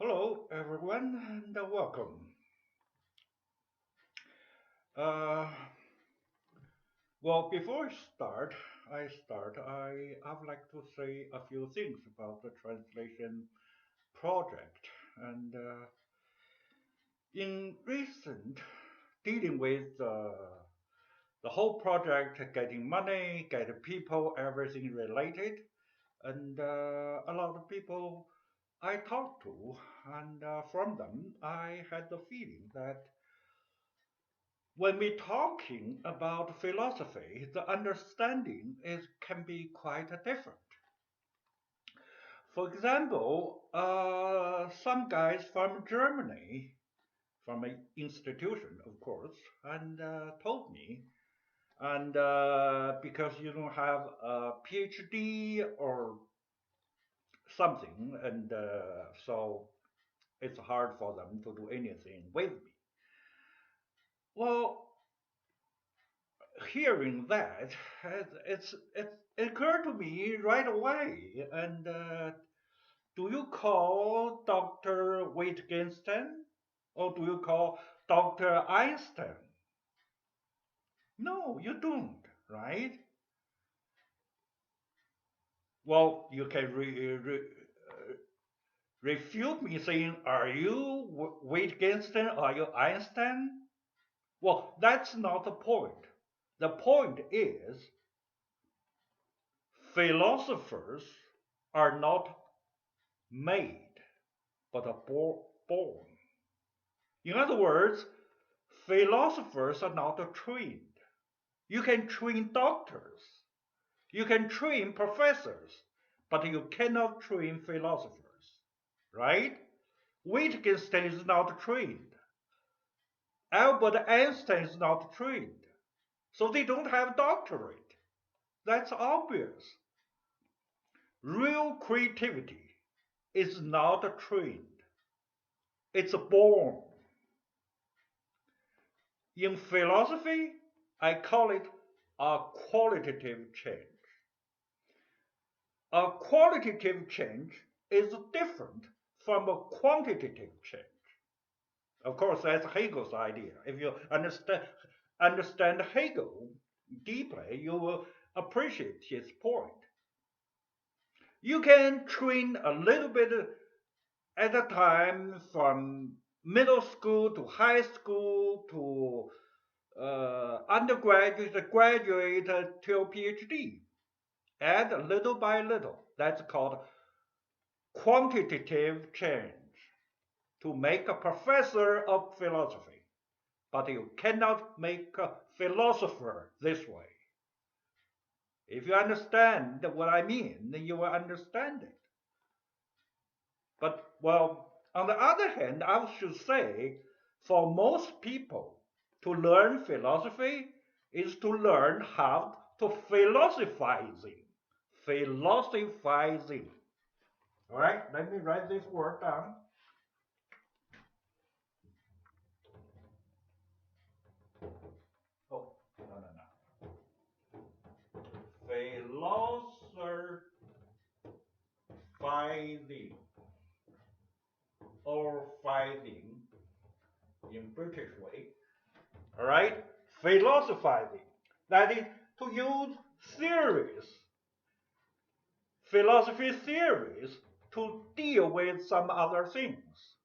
Hello, everyone, and welcome. Uh, before I would like to say a few things about the translation project. And in recent dealing with the whole project, getting money, getting people, everything related, and a lot of people I talked to, and from them, I had the feeling that when we're talking about philosophy, the understanding can be quite different. For example, some guys from Germany, from an institution, of course, and told me, and because you don't have a PhD or something, and so it's hard for them to do anything with me. Well, hearing that, it occurred to me right away. And do you call Dr. Wittgenstein or do you call Dr. Einstein? No, you don't, right? Well, you can refute me saying, "Are you Wittgenstein? Are you Einstein?" Well, that's not the point. The point is philosophers are not made, but are born. In other words, philosophers are not trained. You can train doctors, you can train professors, but you cannot train philosophers, right? Wittgenstein is not trained. Albert Einstein is not trained. So they don't have doctorate. That's obvious. Real creativity is not trained. It's born. In philosophy, I call it a qualitative change. A qualitative change is different from a quantitative change. Of course, that's Hegel's idea. If you understand Hegel deeply, you will appreciate his point. You can train a little bit at a time from middle school to high school to undergraduate, graduate till PhD. Add little by little. That's called quantitative change to make a professor of philosophy. But you cannot make a philosopher this way. If you understand what I mean, then you will understand it. But, well, on the other hand, I should say for most people, to learn philosophy is to learn how to philosophizing. Philosophizing. All right, let me write this word down. Oh, no, no, no. Philosophizing or fighting in British way. All right, philosophizing. That is to use theories, philosophy theories, to deal with some other things,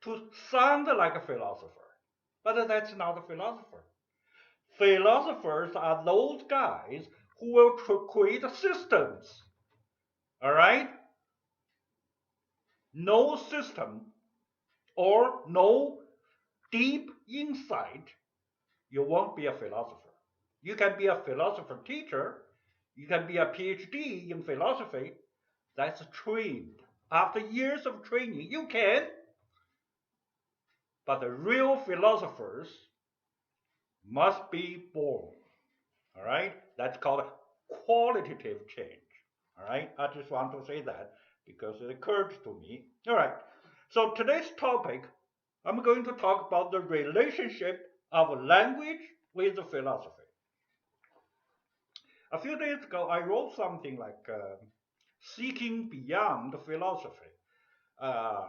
to sound like a philosopher. But that's not a philosopher. Philosophers are those guys who will create systems. All right? No system or no deep insight, you won't be a philosopher. You can be a philosopher teacher, you can be a PhD in philosophy. That's trained. After years of training, you can. But the real philosophers must be born. All right? That's called qualitative change. All right? I just want to say that because it occurred to me. All right. So today's topic, I'm going to talk about the relationship of language with philosophy. A few days ago, I wrote something like Seeking Beyond Philosophy. Uh,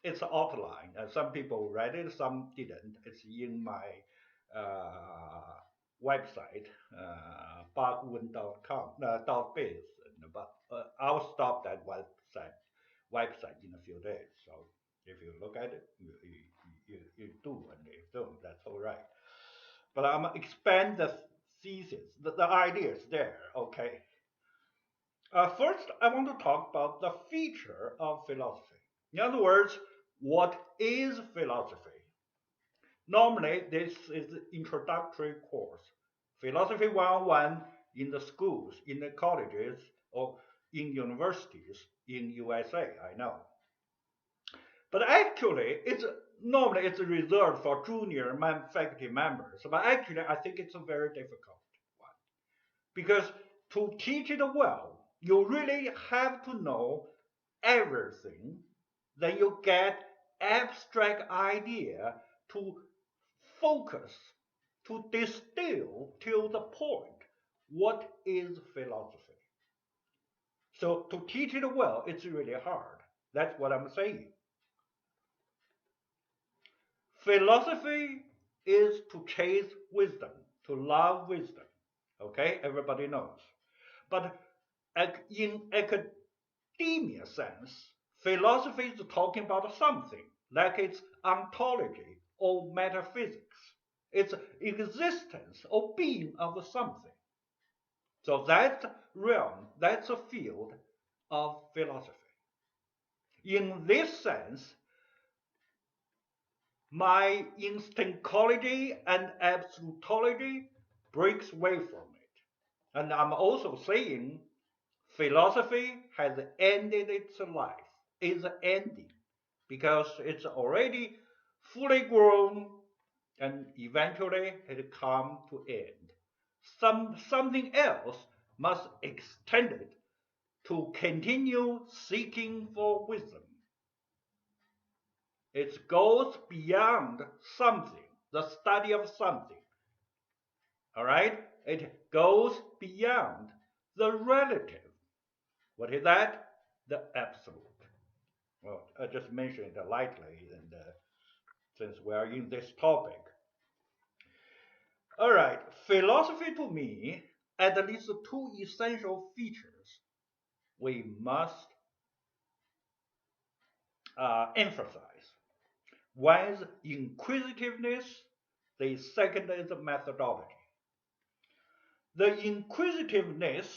it's an outline. Some people read it, some didn't. It's in my website, bachwin.com, .biz. But I'll stop that website in a few days. So if you look at it, you do, and if you don't, that's all right. But I'm expand the thesis, the ideas there. Okay. First, I want to talk about the feature of philosophy. In other words, what is philosophy? Normally, this is the introductory course. Philosophy 101 in the schools, in the colleges, or in universities in USA, I know. But actually, normally it's reserved for junior faculty members. But actually, I think it's a very difficult one. Because to teach it well, you really have to know everything. Then you get abstract idea to focus, to distill to the point. What is philosophy? So to teach it well, it's really hard. That's what I'm saying. Philosophy is to chase wisdom, to love wisdom. Okay, everybody knows. But in academia sense, philosophy is talking about something, like its ontology or metaphysics, its existence or being of something. So that realm, that's a field of philosophy. In this sense, my instancology and absolutology breaks away from it. And I'm also saying philosophy has ended its life, is ending, because it's already fully grown and eventually it come to end. Something else must extend it to continue seeking for wisdom. It goes beyond something, the study of something. All right? It goes beyond the relative. What is that? The absolute. Well, I just mentioned it lightly, and since we are in this topic. All right, philosophy to me, at least two essential features we must emphasize. One is inquisitiveness, the second is methodology. The inquisitiveness,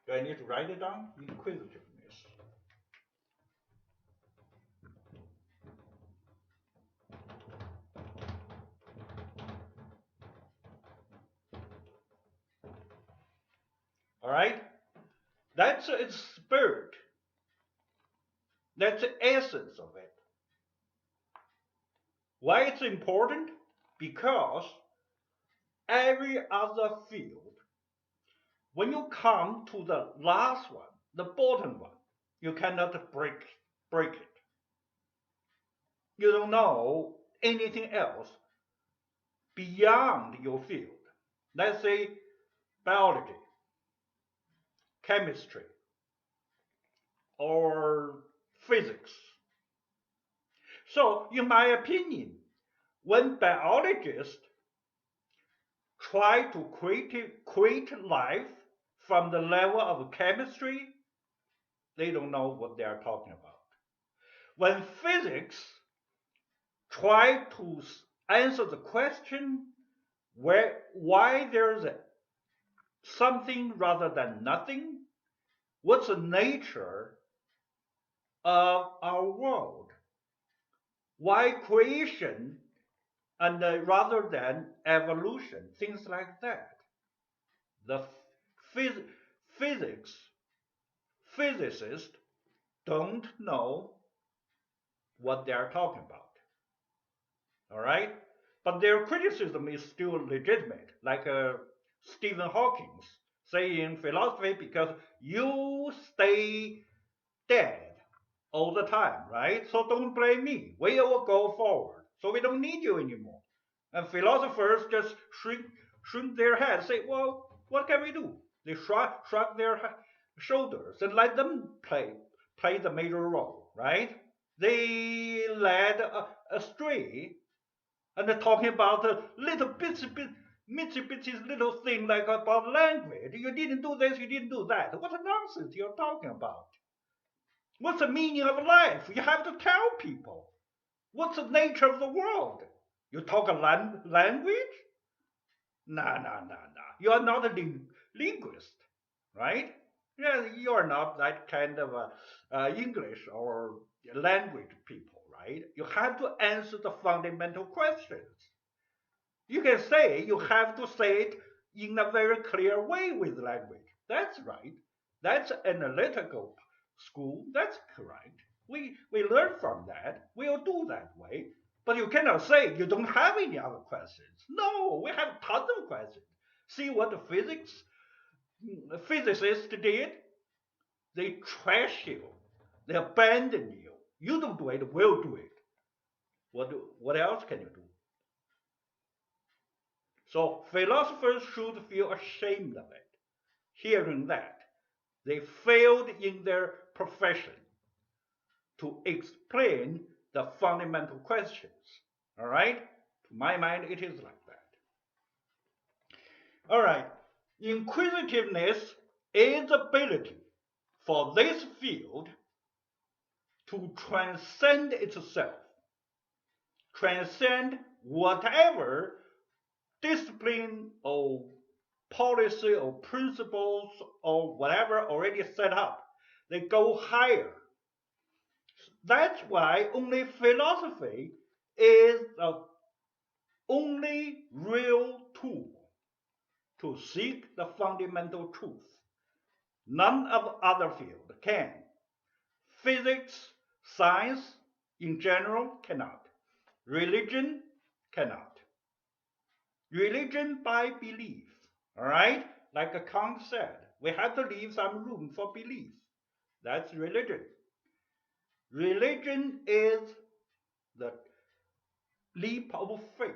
do I need to write it down? Inquisitiveness. All right? That's its spirit. That's the essence of it. Why it's important? Because every other field, when you come to the last one, the bottom one, you cannot break it. You don't know anything else beyond your field. Let's say biology, chemistry, or physics. So, in my opinion, when biologists try to create life from the level of chemistry, they don't know what they are talking about. When physics try to answer the question why there's something rather than nothing, what's the nature of our world, why creation and rather than evolution, things like that. The physicists don't know what they are talking about. All right? But their criticism is still legitimate, like Stephen Hawking saying philosophy because you stay dead all the time, right? So don't blame me. We will go forward. So we don't need you anymore. And philosophers just shrink their heads, say, well, what can we do? They shrug their shoulders and let them played a major role, right? They led astray and they're talking about a little bitsy little thing like about language. You didn't do this, you didn't do that. What nonsense you're talking about? What's the meaning of life? You have to tell people. What's the nature of the world? You talk a language? No. You are not a linguist, right? Yeah, you are not that kind of English or language people, right? You have to answer the fundamental questions. You can say, you have to say it in a very clear way with language. That's right. That's analytical school. That's correct. We learn from that. We'll do that way. But you cannot say you don't have any other questions. No, we have tons of questions. See what the physicists did? They trash you. They abandon you. You don't do it, we'll do it. What else can you do? So philosophers should feel ashamed of it, hearing that they failed in their profession to explain the fundamental questions. All right? To my mind, it is like that. All right. Inquisitiveness is the ability for this field to transcend itself, transcend whatever discipline or policy or principles or whatever already set up. They go higher. That's why only philosophy is the only real tool to seek the fundamental truth. None of other field can. Physics, science in general cannot. Religion cannot. Religion by belief, all right? Like Kant said, we have to leave some room for belief. That's religion. Religion is the leap of faith.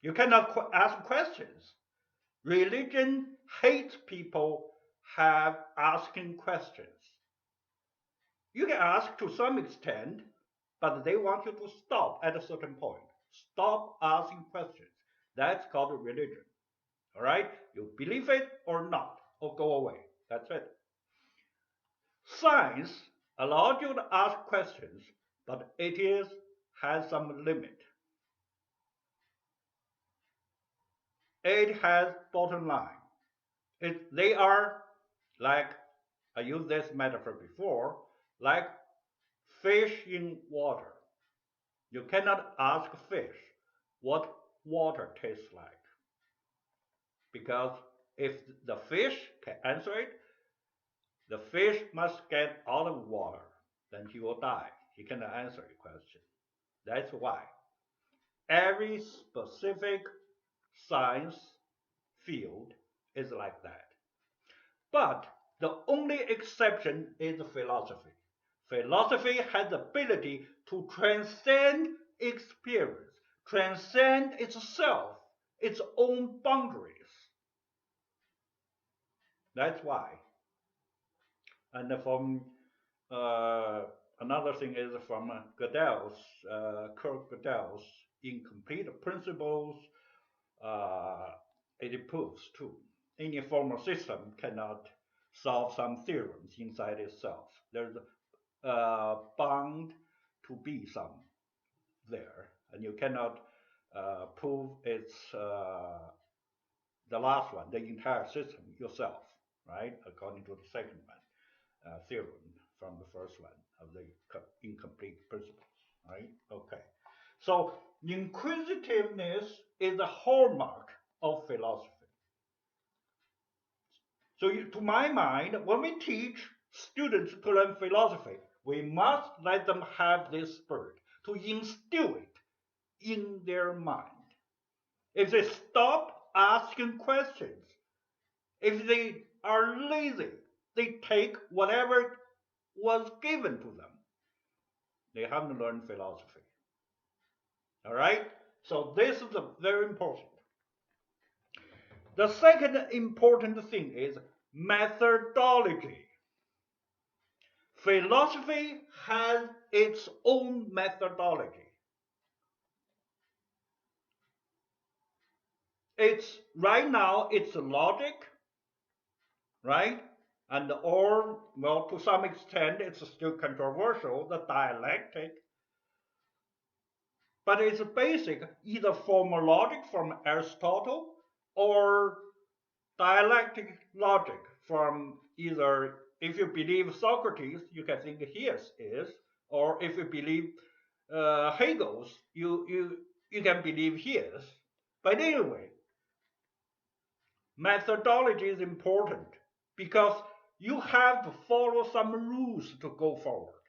You cannot ask questions. Religion hates people have asking questions. You can ask to some extent, but they want you to stop at a certain point. Stop asking questions. That's called religion. All right? You believe it or not, or go away. That's it. Science allows you to ask questions, but it has some limit. It has bottom line. They are like, I used this metaphor before, like fish in water. You cannot ask fish what water tastes like. Because if the fish can answer it, the fish must get out of water, then he will die. He cannot answer your question. That's why every specific science field is like that. But the only exception is philosophy. Philosophy has the ability to transcend experience, transcend itself, its own boundaries. That's why. And from another thing is from Gödel's, Kurt Gödel's incomplete principles. It proves too. Any formal system cannot solve some theorems inside itself. There's bound to be some there, and you cannot prove it's the last one, the entire system yourself, right? According to the second one, theorem from the first one of the incomplete principles, right? Okay. So inquisitiveness is the hallmark of philosophy. So to my mind, when we teach students to learn philosophy, we must let them have this spirit, to instill it in their mind. If they stop asking questions, if they are lazy, they take whatever was given to them, they haven't learned philosophy. All right? So this is very important. The second important thing is methodology. Philosophy has its own methodology. Right now it's logic, right? And or, well, to some extent it's still controversial, the dialectic, but it's basic, either formal logic from Aristotle or dialectic logic from either, if you believe Socrates, you can think his is, or if you believe Hegel's, you can believe his. But anyway, methodology is important because you have to follow some rules to go forward.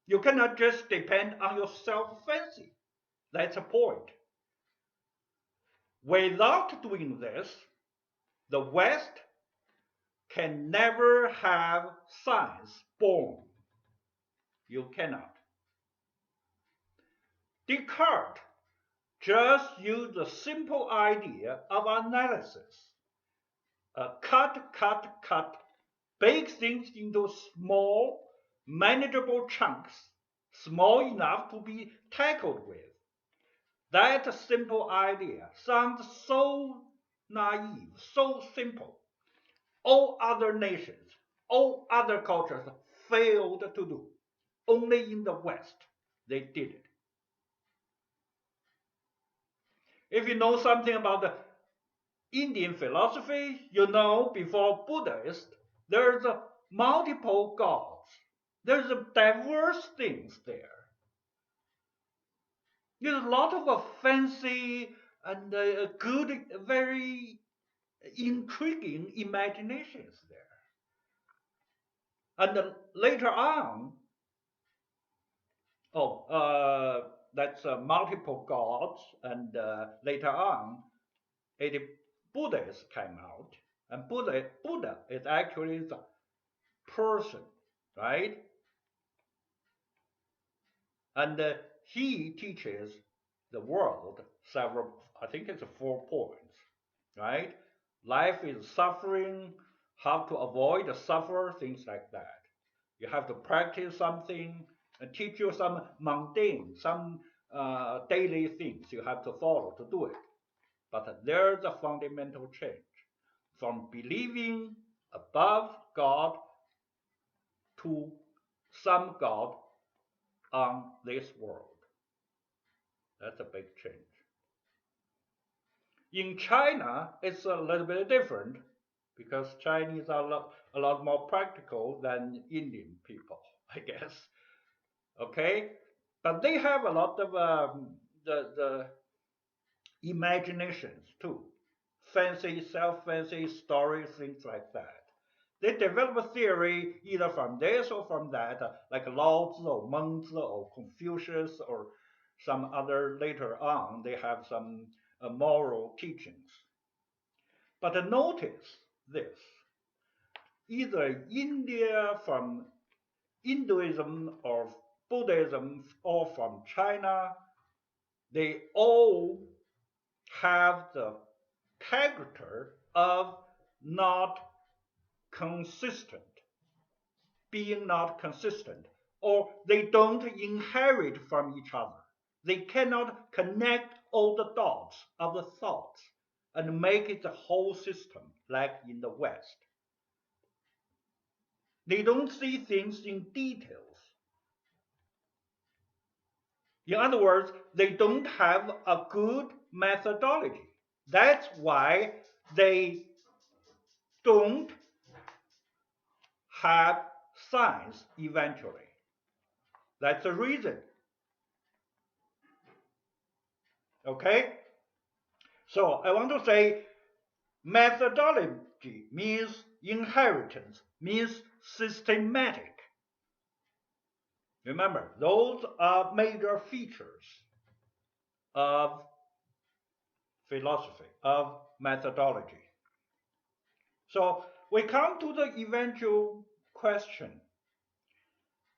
You cannot just depend on your self-fancy. That's the point. Without doing this, the West can never have science born. You cannot. Descartes just used the simple idea of analysis. Cut, break things into small, manageable chunks, small enough to be tackled with. That simple idea sounds so naive, so simple. All other nations, all other cultures failed to do. Only in the West they did it. If you know something about the Indian philosophy, you know before Buddhist, there's multiple gods. There's diverse things there. There's a lot of fancy and good, very intriguing imaginations there. And later on, that's multiple gods, and later on, Buddhist came out, and Buddha is actually the person, right? And he teaches the world several, I think it's 4 points, right? Life is suffering, how to avoid the suffer, things like that. You have to practice something and teach you some mundane, some daily things you have to follow to do it. But there's a fundamental change from believing above God to some God on this world. That's a big change. In China, it's a little bit different because Chinese are a lot more practical than Indian people, I guess. Okay, but they have a lot of the imaginations too, fancy, self-fancy stories, things like that. They develop a theory either from this or from that, like Lao Tzu or Mengzi or Confucius or some other later on. They have some moral teachings. But notice this: either India from Hinduism or Buddhism or from China, they all have the character of not consistent, being not consistent, or they don't inherit from each other. They cannot connect all the dots of the thoughts and make it the whole system like in the West. They don't see things in details. In other words, they don't have a good methodology. That's why they don't have science eventually. That's the reason. Okay? So I want to say methodology means inheritance, means systematic. Remember, those are major features of philosophy, of methodology. So we come to the eventual question: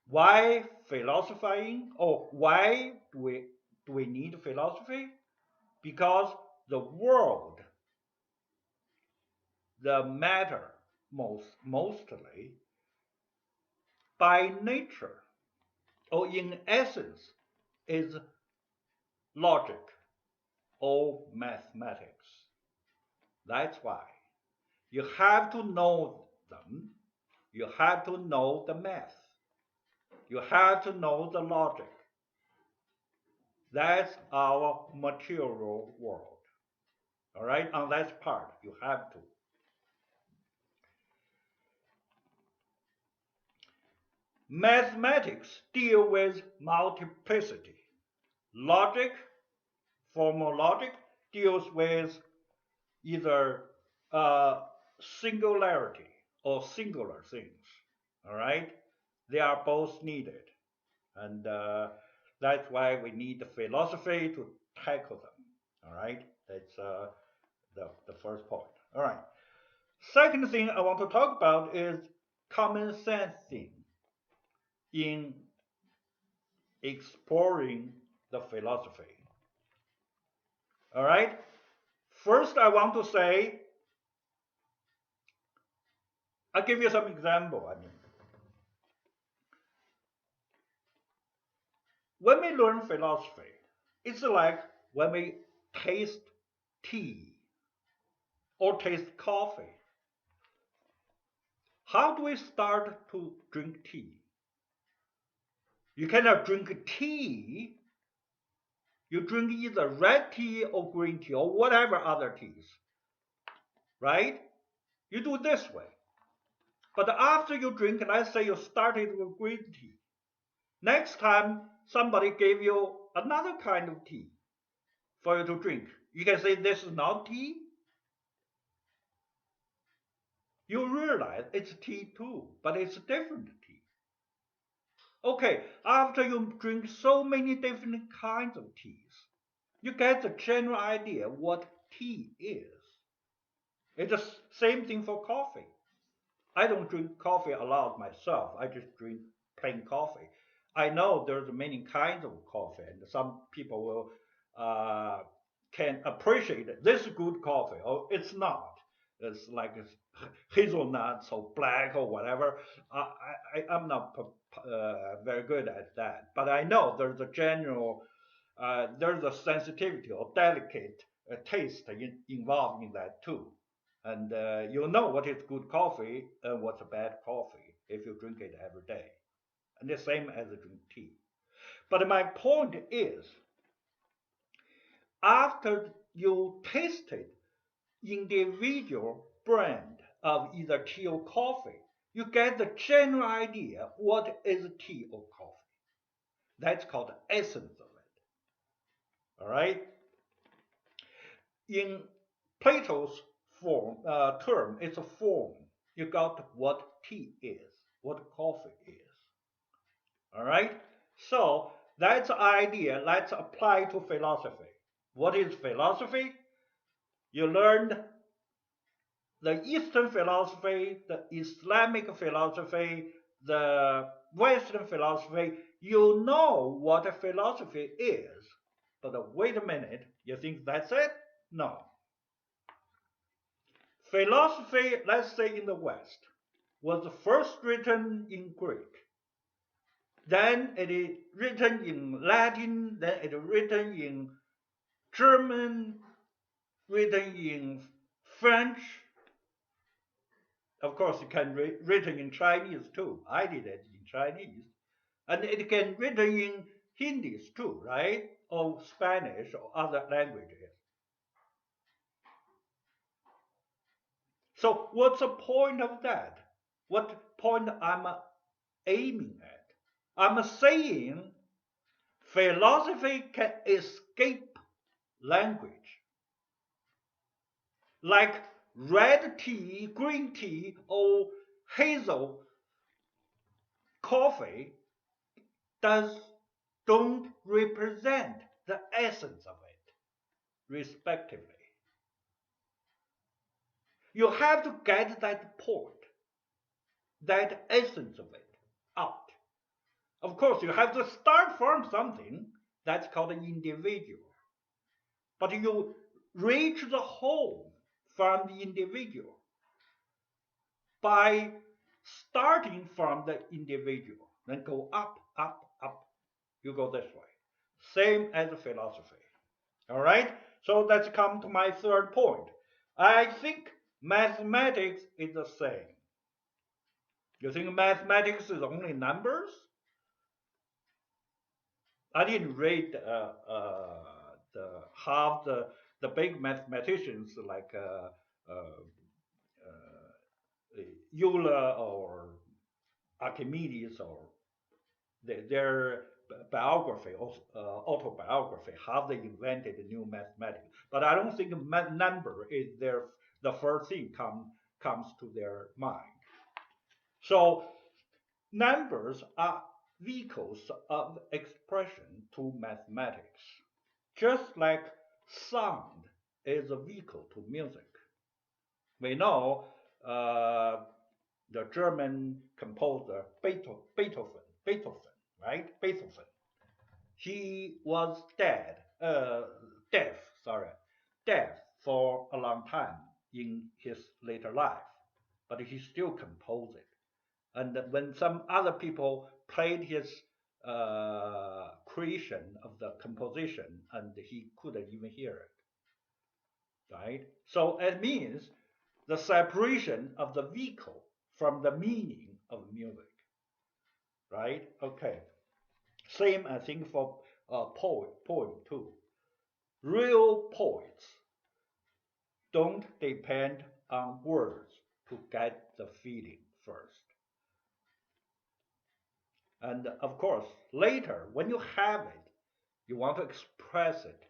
why philosophizing, or why do we need philosophy? Because the world, the matter mostly, by nature or in essence is logic or mathematics. That's why you have to know them. You have to know the math. You have to know the logic. That's our material world. All right, on that part, you have to. Mathematics deal with multiplicity. Logic, formal logic, deals with either singularity or singular things. All right, they are both needed, and that's why we need the philosophy to tackle them. All right, that's the first point. All right. Second thing I want to talk about is common sense thing in exploring the philosophy. All right. First, I want to say, I'll give you some example. When we learn philosophy, it's like when we taste tea or taste coffee. How do we start to drink tea? You cannot drink tea. You drink either red tea or green tea or whatever other teas, right? You do this way. But after you drink, let's say you started with green tea. Next time somebody gave you another kind of tea for you to drink, you can say this is not tea. You realize it's tea too, but it's different tea. Okay, after you drink so many different kinds of teas, you get the general idea what tea is. It's the same thing for coffee. I don't drink coffee a lot myself. I just drink plain coffee. I know there's many kinds of coffee, and some people will can appreciate it. This is good coffee, or it's not. It's like it's hazelnuts or black or whatever. I'm not very good at that, but I know there's a general, there's a sensitivity or delicate taste involved in that too. And you'll know what is good coffee and what's a bad coffee if you drink it every day. And the same as drink tea. But my point is, after you tasted individual brand of either tea or coffee, you get the general idea what is tea or coffee. That's called the essence of it. All right? In Plato's term, it's a form. You got what tea is, what coffee is. All right? So that's the idea. Let's apply to philosophy. What is philosophy? You learned the Eastern philosophy, the Islamic philosophy, the Western philosophy. You know what a philosophy is. But wait a minute, you think that's it? No. Philosophy, let's say in the West, was first written in Greek. Then it is written in Latin, then it is written in German, written in French. Of course, it can be written in Chinese too. I did it in Chinese. And it can be written in Hindi too, right? Or Spanish or other languages. So what's the point of that? What point I'm aiming at? I'm saying philosophy can escape language. Like red tea, green tea, or hazel coffee don't represent the essence of it, respectively. You have to get that point, that essence of it, out. Of course, you have to start from something that's called an individual. But you reach the whole from the individual by starting from the individual, then go up, up, up. You go this way. Same as philosophy. All right? So let's come to my third point. I think mathematics is the same. You think mathematics is only numbers? I didn't read the big mathematicians like Euler or Archimedes or their biography or autobiography, how they invented the new mathematics. But I don't think number is the first thing comes to their mind. So numbers are vehicles of expression to mathematics, just like sound is a vehicle to music. We know the German composer Beethoven, right? Beethoven. He was deaf, deaf for a long time in his later life, but he still composed it. And when some other people played his creation of the composition, and he couldn't even hear it, right? So it means the separation of the vehicle from the meaning of music, right? Okay. Same, I think, for poem too. Real poets don't depend on words to get the feeling first. And of course, later, when you have it, you want to express it,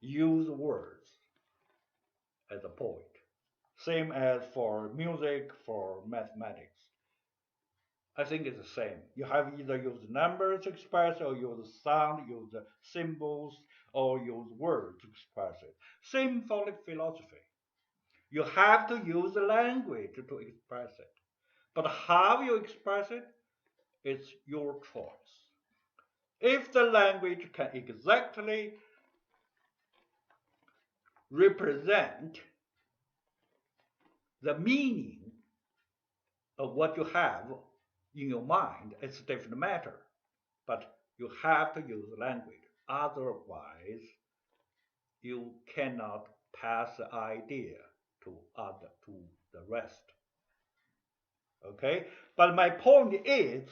use words as a poet. Same as for music, for mathematics. I think it's the same. You have either use numbers to express, or use sound, use symbols, or use words to express it. Same for philosophy. You have to use language to express it. But how you express it, it's your choice. If the language can exactly represent the meaning of what you have in your mind, it's a different matter. But you have to use language. Otherwise, you cannot pass the idea to the rest. Okay? But my point is,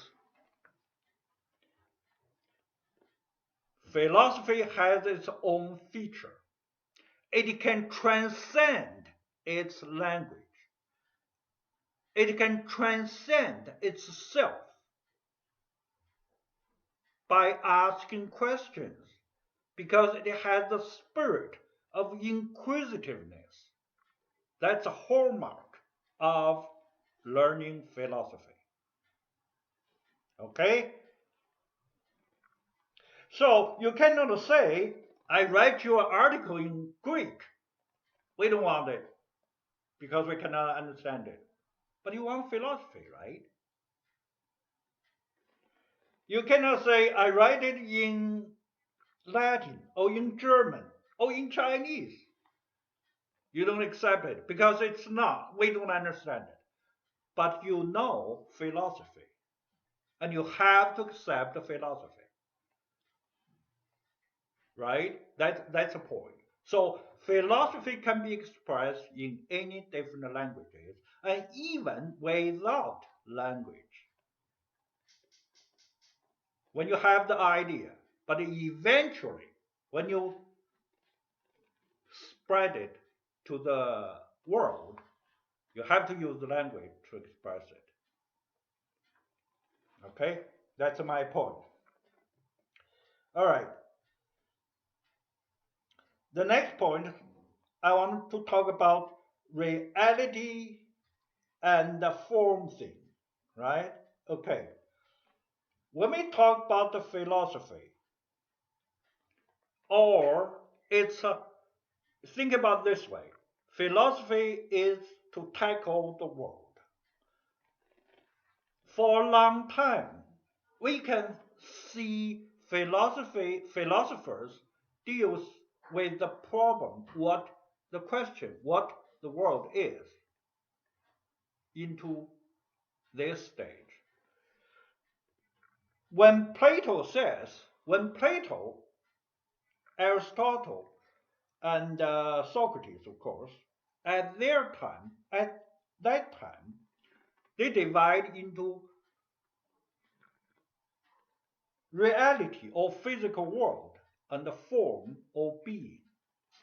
philosophy has its own feature. It can transcend its language. It can transcend itself by asking questions, because it has the spirit of inquisitiveness. That's a hallmark of learning philosophy. Okay? So you cannot say, I write your article in Greek. We don't want it because we cannot understand it. But you want philosophy, right? You cannot say, I write it in Latin or in German or in Chinese. You don't accept it because it's not. We don't understand it. But you know philosophy. And you have to accept the philosophy. Right? That's a point. So philosophy can be expressed in any different languages, and even without language. When you have the idea, but eventually, when you spread it to the world, you have to use the language to express it. Okay? That's my point. All right. The next point, I want to talk about reality and the form thing, right? Okay. When we talk about the philosophy, or think about this way. Philosophy is to tackle the world. For a long time, we can see philosophers deals with the problem, what the world is, into this stage. When Plato, Aristotle, and Socrates, of course, at that time, they divide into reality or physical world and the form or being.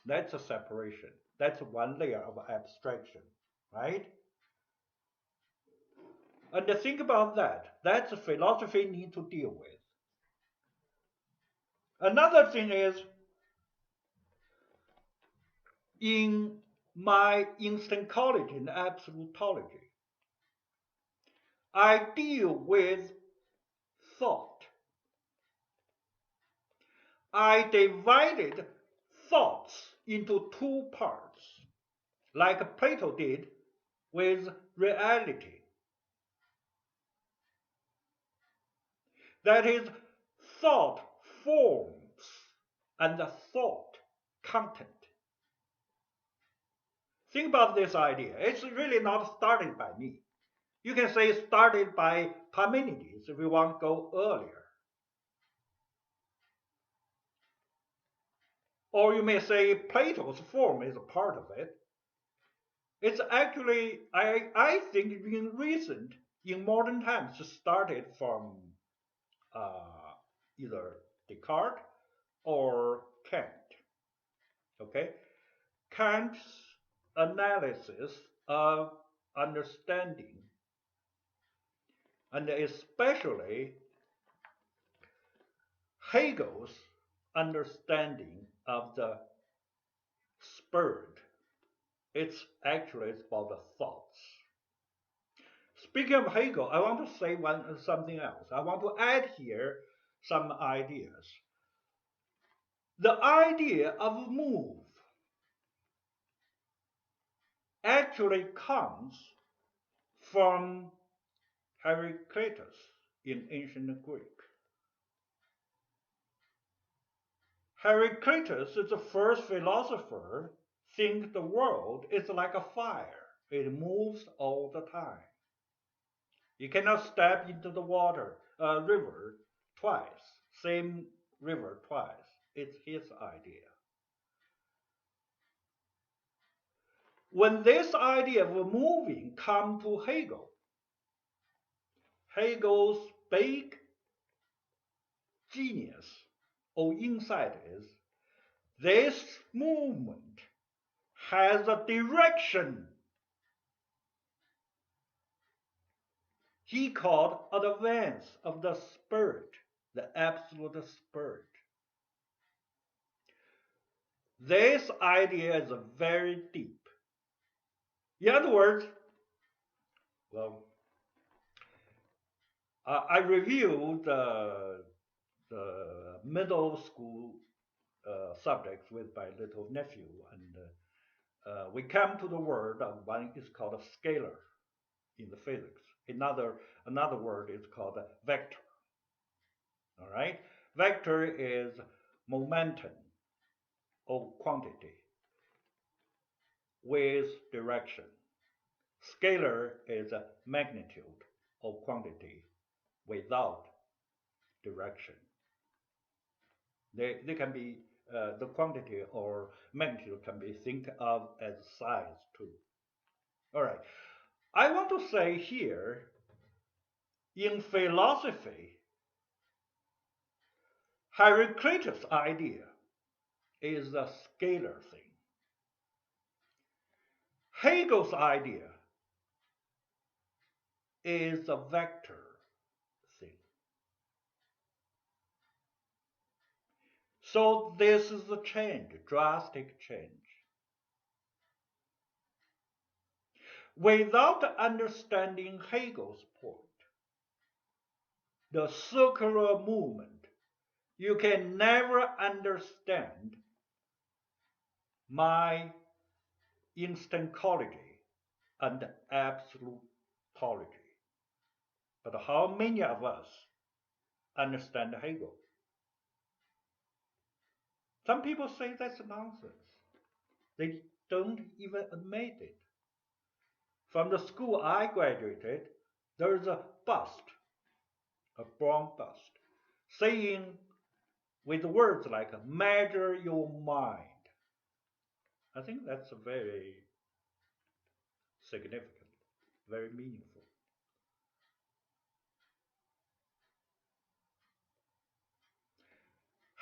That's a separation. That's one layer of abstraction, right? And think about that. That's a philosophy need to deal with. Another thing is in my instancology and absolutology, I deal with thought. I divided thoughts into two parts, like Plato did with reality. That is, thought forms and thought content. Think about this idea. It's really not started by me. You can say it started by Parmenides if you want to go earlier. Or you may say Plato's form is a part of it. It's actually, I think, in modern times, it started from either Descartes or Kant. Okay? Kant's analysis of understanding, and especially Hegel's understanding of the spirit. It's about the thoughts. Speaking of Hegel, I want to say something else. I want to add here some ideas. The idea of move actually comes from Heraclitus in ancient Greek. Heraclitus is the first philosopher think the world is like a fire. It moves all the time. You cannot step into the river twice, same river twice. It's his idea. When this idea of moving come to Hegel, Hegel's big genius or insight is this movement has a direction. He called advance of the spirit, the absolute spirit. This idea is very deep. In other words, well, I reviewed the middle school subjects with my little nephew, and we come to the word of one is called a scalar in the physics. Another word is called a vector. All right, vector is momentum or quantity with direction. Scalar is a magnitude or quantity without direction. They can be the quantity or magnitude can be think of as size too. All right. I want to say here, in philosophy, Heraclitus' idea is a scalar thing. Hegel's idea is a vector thing. So this is a change, drastic change. Without understanding Hegel's point, the circular movement, you can never understand my instancology and absolutology. But how many of us understand Hegel? Some people say that's nonsense. They don't even admit it. From the school I graduated, There is a bust, a bronze bust, saying with words like measure your mind. I think that's very significant, very meaningful.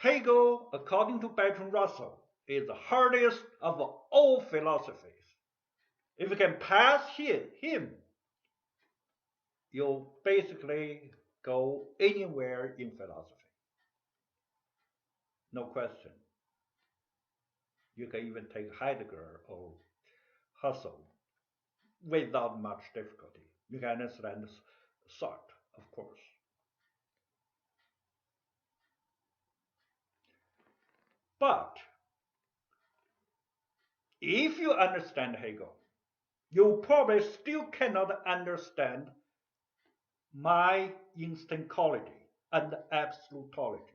Hegel, according to Bertrand Russell, is the hardest of all philosophies. If you can pass him, you'll basically go anywhere in philosophy. No question. You can even take Heidegger or Husserl without much difficulty. You can understand Sartre, of course. But if you understand Hegel, you probably still cannot understand my instancology and absolutology.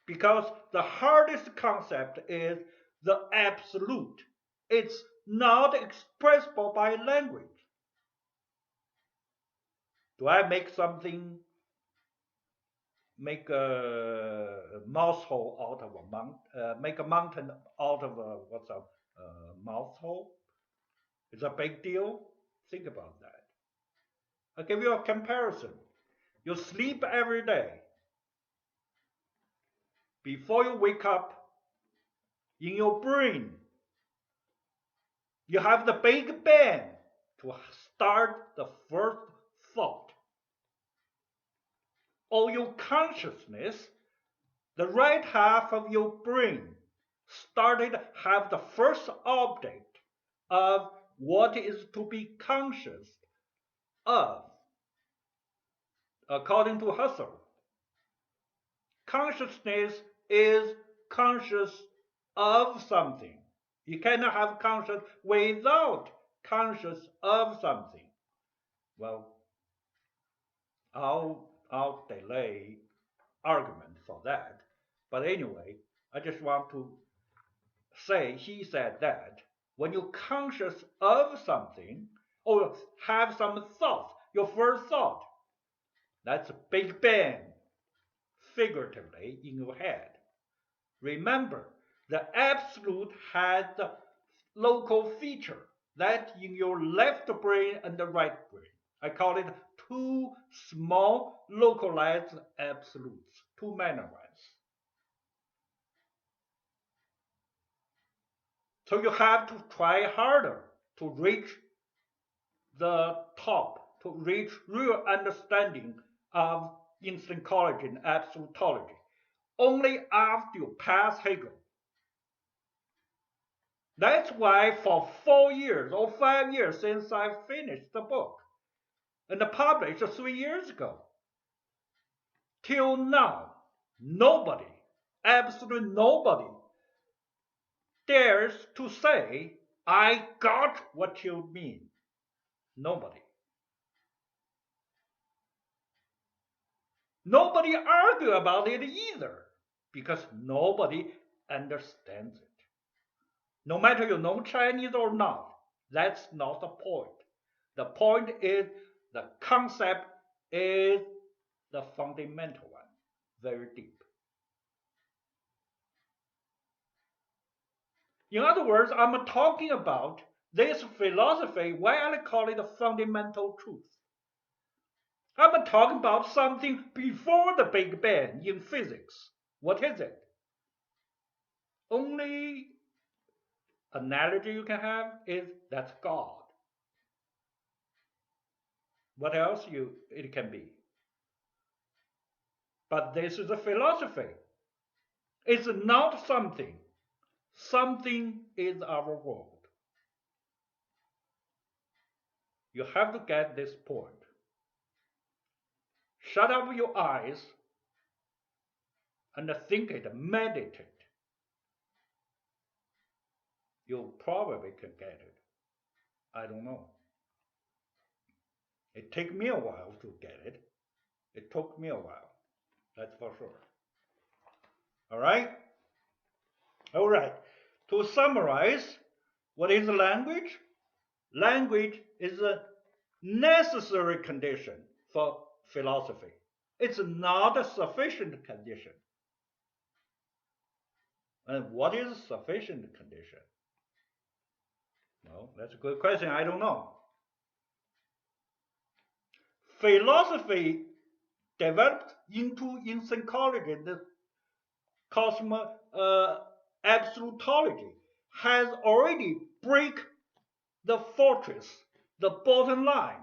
Because the hardest concept is the absolute. It's not expressible by language. Do I make a mouse hole out of a mountain, make a mountain out of a, what's a mouse hole? It's a big deal. Think about that. I'll give you a comparison. You sleep every day. Before you wake up, in your brain, you have the Big Bang to start the first thought. Or your consciousness, the right half of your brain, started have the first object of what is to be conscious of. According to Husserl, consciousness is conscious of something. You cannot have conscious without conscious of something. Well, I'll delay argument for that. But anyway, I just want to say he said that when you're conscious of something or have some thought, your first thought, that's a Big Bang, figuratively, in your head. Remember, the absolute has the local feature that in your left brain and the right brain. I call it two small localized absolutes, two minor ones. So you have to try harder to reach the top, to reach real understanding of instancology and absolutology. Only after you pass Hegel. That's why for 4 years or 5 years since I finished the book and published 3 years ago, till now, nobody, absolutely nobody, dares to say, I got what you mean. Nobody. Nobody argue about it either, because nobody understands it. No matter you know Chinese or not, that's not the point. The point is the concept is the fundamental one, very deep. In other words, I'm talking about this philosophy, why I call it a fundamental truth. I'm talking about something before the Big Bang in physics. What is it? Only analogy you can have is that's God. What else it can be? But this is a philosophy. It's not something. Something is our world. You have to get this point. Shut up your eyes and think it, meditate. You probably can get it. I don't know. It took me a while to get it. It took me a while. That's for sure. All right? All right. To summarize, what is language? Language is necessary condition for philosophy. It's not a sufficient condition. And what is sufficient condition? Well, that's a good question. I don't know. Philosophy developed into Instancology, the absolutology, has already break the fortress, the bottom line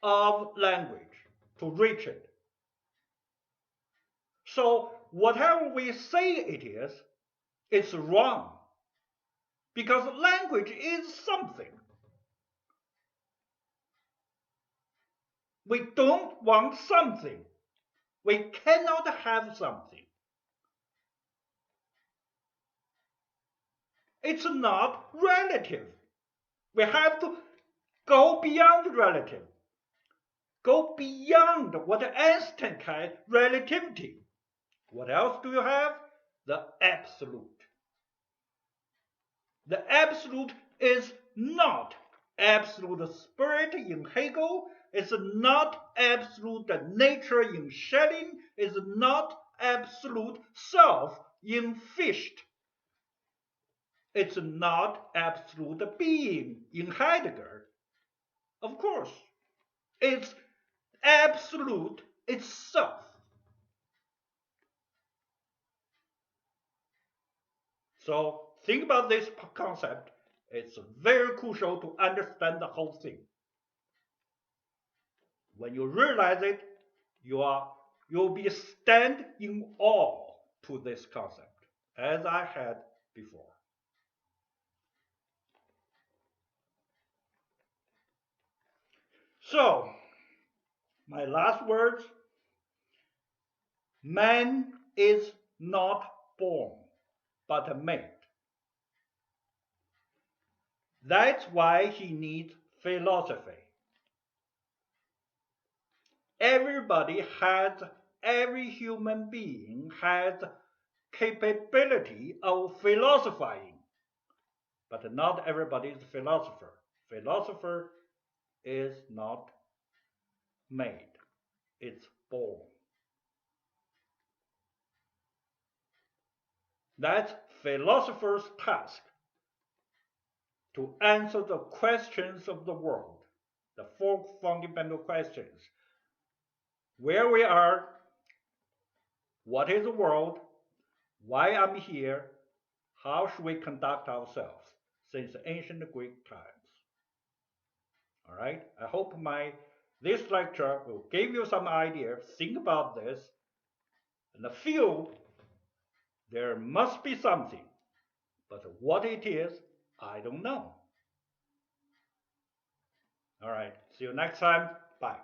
of language to reach it. So whatever we say it is, it's wrong. Because language is something. We don't want something. We cannot have something. It's not relative. We have to go beyond relative. Go beyond what Einstein called relativity. What else do you have? The absolute. The absolute is not absolute spirit in Hegel, it's not absolute nature in Schelling, it's not absolute self in Fichte. It's not absolute being in Heidegger. Of course, it's absolute itself. So think about this concept. It's very crucial to understand the whole thing. When you realize it, you'll be stand in awe to this concept, as I had before. So, my last words, man is not born, but made. That's why he needs philosophy. Every human being has capability of philosophizing, but not everybody is a philosopher. Philosopher is not made, it's born. That's philosopher's task, to answer the questions of the world, the four fundamental questions. Where we are, what is the world, why I'm here, how should we conduct ourselves since ancient Greek times. All right, I hope this lecture will give you some idea. Think about this and feel there must be something, but what it is, I don't know. All right, see you next time. Bye.